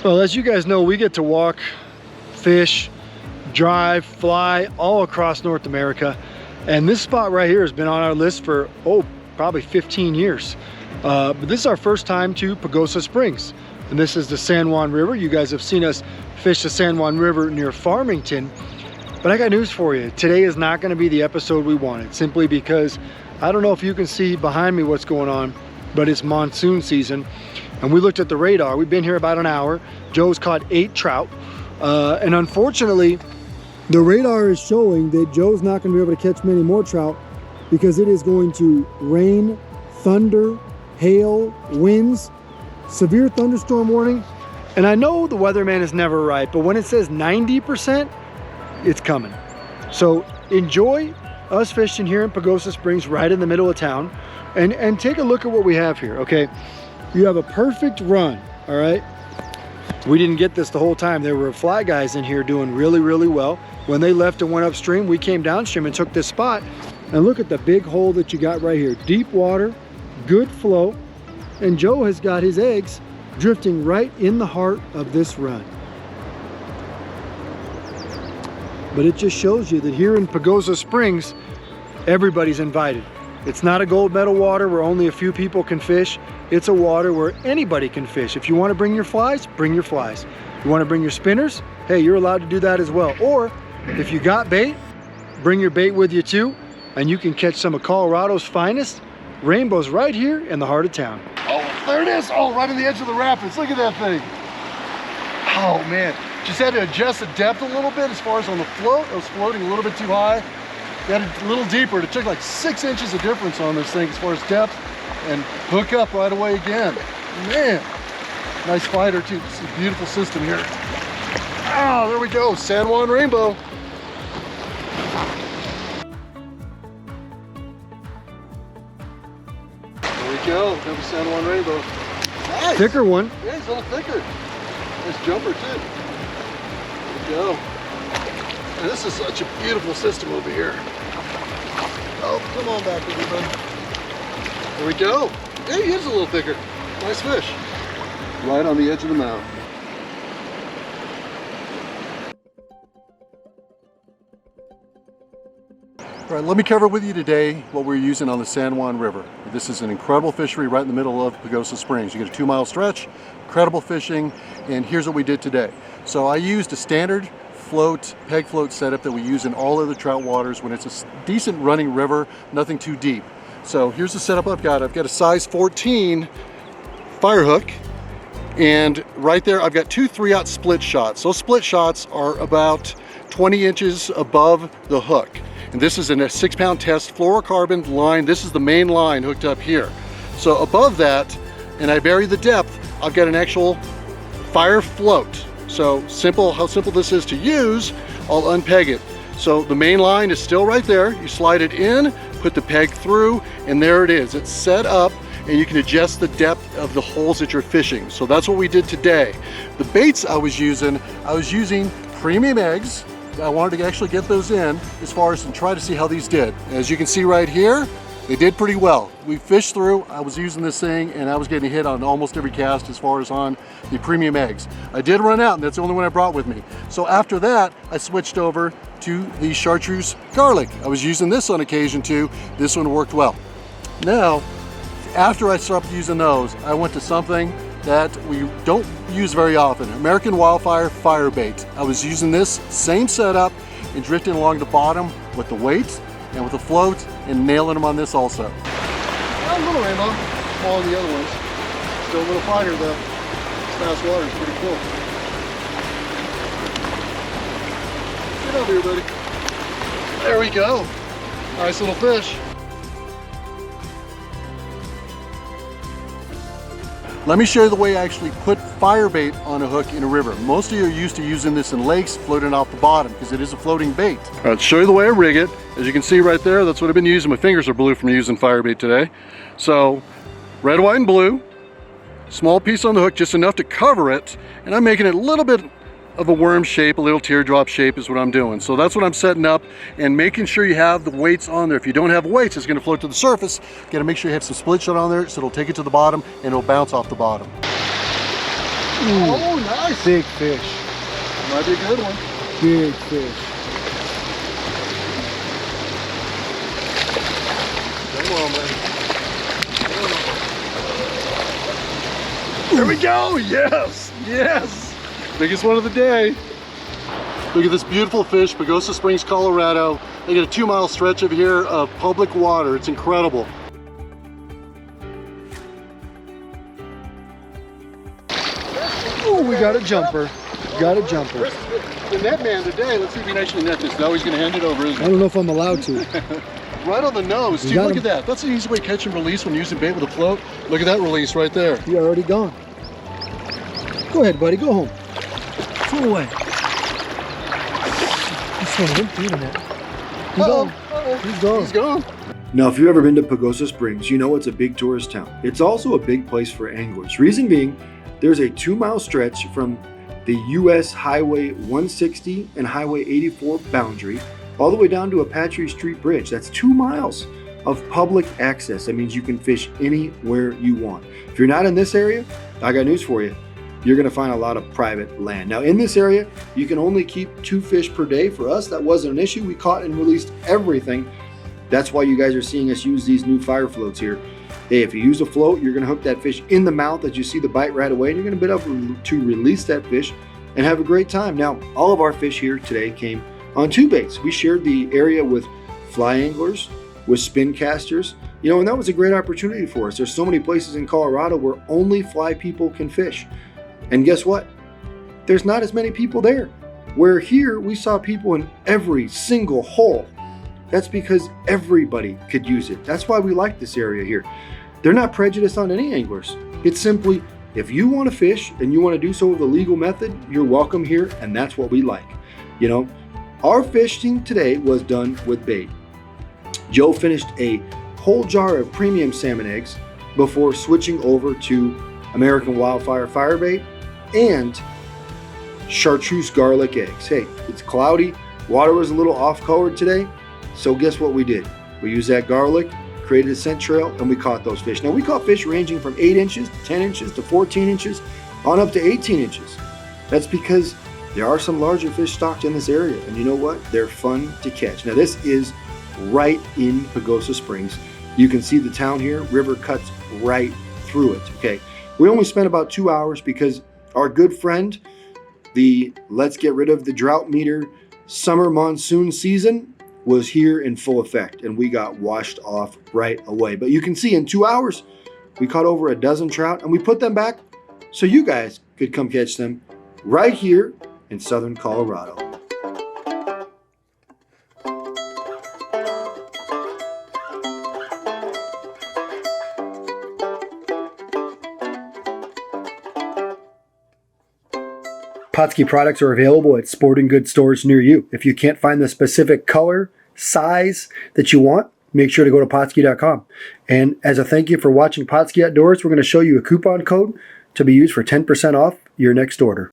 Well, as you guys know, we get to walk, fish, drive, fly all across North America. And this spot right here has been on our list for, probably 15 years. But this is our first time to Pagosa Springs. And this is the San Juan River. You guys have seen us fish the San Juan River near Farmington. But I got news for you. Today is not going to be the episode we wanted, simply because I don't know if you can see behind me what's going on, but it's monsoon season. And we looked at the radar. We've been here about an hour. Joe's caught 8 trout. And unfortunately, the radar is showing that Joe's not going to be able to catch many more trout because it is going to rain, thunder, hail, winds, severe thunderstorm warning. And I know the weatherman is never right, but when it says 90%, it's coming. So enjoy us fishing here in Pagosa Springs, right in the middle of town, and take a look at what we have here, okay? You have a perfect run, all right? We didn't get this the whole time. There were fly guys in here doing really, really well. When they left and went upstream, we came downstream and took this spot. And look at the big hole that you got right here. Deep water, good flow. And Joe has got his eggs drifting right in the heart of this run. But it just shows you that here in Pagosa Springs, everybody's invited. It's not a gold medal water where only a few people can fish. It's a water where anybody can fish. If you want to bring your flies, bring your flies. You want to bring your spinners? Hey, you're allowed to do that as well. Or if you got bait, bring your bait with you too, and you can catch some of Colorado's finest rainbows right here in the heart of town. Oh, there it is. Oh, right on the edge of the rapids. Look at that thing. Oh man, just had to adjust the depth a little bit as far as on the float. I was floating a little bit too high. Got it a little deeper. It took like 6 inches of difference on this thing as far as depth, and hook up right away again. Man, nice fighter too. This is a beautiful system here. Oh, there we go, San Juan Rainbow. There we go, another San Juan Rainbow. Nice. Thicker one. Yeah, he's a little thicker. Nice jumper too. There we go. And this is such a beautiful system over here. Oh, come on back, everybody. There we go. Yeah, he is a little thicker. Nice fish. Right on the edge of the mouth. All right, let me cover with you today what we're using on the San Juan River. This is an incredible fishery right in the middle of Pagosa Springs. You get a 2-mile stretch, incredible fishing, and here's what we did today. So I used a standard float, peg float setup that we use in all other trout waters when it's a decent running river, nothing too deep. So here's the setup I've got. I've got a size 14 fire hook, and right there I've got 2 3/0 split shots. Those split shots are about 20 inches above the hook. And this is in a 6-pound test fluorocarbon line. This is the main line hooked up here. So above that, and I vary the depth, I've got an actual fire float. So simple, how simple this is to use, I'll unpeg it. So the main line is still right there. You slide it in, put the peg through, and there it is. It's set up, and you can adjust the depth of the holes that you're fishing. So that's what we did today. The baits I was using premium eggs. I wanted to actually get those in as far as and try to see how these did. As you can see right here, they did pretty well. We fished through, I was using this thing, and I was getting hit on almost every cast as far as on the premium eggs. I did run out, and that's the only one I brought with me. So after that, I switched over to the chartreuse garlic. I was using this on occasion too. This one worked well. Now, after I stopped using those, I went to something that we don't use very often, American Wildfire fire bait. I was using this same setup and drifting along the bottom with the weight and with the float and nailing them on this also. A little rainbow, smaller than the other ones. Still a little finer though. This fast water is pretty cool. Get over here, buddy. There we go. Nice little fish. Let me show you the way I actually put fire bait on a hook in a river. Most of you are used to using this in lakes, floating off the bottom, because it is a floating bait. All right, show you the way I rig it. As you can see right there, that's what I've been using. My fingers are blue from using fire bait today. So, red, white, and blue. Small piece on the hook, just enough to cover it. And I'm making it a little bit of a worm shape, a little teardrop shape is what I'm doing. So that's what I'm setting up and making sure you have the weights on there. If you don't have weights, it's gonna float to the surface. You gotta make sure you have some split shot on there so it'll take it to the bottom and it'll bounce off the bottom. Oh, nice. Big fish. Might be a good one. Big fish. Come on, man. There we go. Yes. Yes. Biggest one of the day. Look at this beautiful fish, Pagosa Springs, Colorado. They get a 2-mile stretch of here of public water. It's incredible. Oh, we got a jumper. Got a jumper. The net man today, let's see if he can actually net this. No, he's going to hand it over, isn't he? I don't know if I'm allowed to. Right on the nose. Dude, look at that. That's an easy way to catch and release when using bait with a float. Look at that release right there. You're already gone. Go ahead, buddy. Go home. Swim away. He's swimming. He's in it. He's gone. He's gone. He's gone. Now, if you've ever been to Pagosa Springs, you know it's a big tourist town. It's also a big place for anglers. Reason being, there's a 2-mile stretch from the US Highway 160 and Highway 84 boundary all the way down to Apache Street Bridge. That's 2 miles of public access. That means you can fish anywhere you want. If you're not in this area, I got news for you. You're gonna find a lot of private land. Now in this area, you can only keep 2 fish per day. For us, that wasn't an issue. We caught and released everything. That's why you guys are seeing us use these new fire floats here. Hey, if you use a float, you're gonna hook that fish in the mouth as you see the bite right away, and you're gonna be able to release that fish and have a great time. Now, all of our fish here today came on 2 baits. We shared the area with fly anglers, with spin casters, you know, and that was a great opportunity for us. There's so many places in Colorado where only fly people can fish. And guess what? There's not as many people there. Where here, we saw people in every single hole. That's because everybody could use it. That's why we like this area here. They're not prejudiced on any anglers. It's simply, if you want to fish and you want to do so with a legal method, you're welcome here, and that's what we like. You know, our fishing today was done with bait. Joe finished a whole jar of premium salmon eggs before switching over to American Wildfire firebait and chartreuse garlic eggs. Hey, it's cloudy. Water was a little off-colored today. So guess what we did? We used that garlic, created a scent trail, and we caught those fish. Now we caught fish ranging from 8 inches to 10 inches to 14 inches on up to 18 inches. That's because there are some larger fish stocked in this area. And you know what? They're fun to catch. Now this is right in Pagosa Springs. You can see the town here. River cuts right through it. Okay. We only spent about 2 hours because our good friend, the let's get rid of the drought meter summer monsoon season, was here in full effect, and we got washed off right away. But you can see in 2 hours, we caught over a dozen trout, and we put them back so you guys could come catch them right here in southern Colorado. Pautzke products are available at sporting goods stores near you. If you can't find the specific color, size that you want, make sure to go to Pautzke.com. And as a thank you for watching Pautzke Outdoors, we're going to show you a coupon code to be used for 10% off your next order.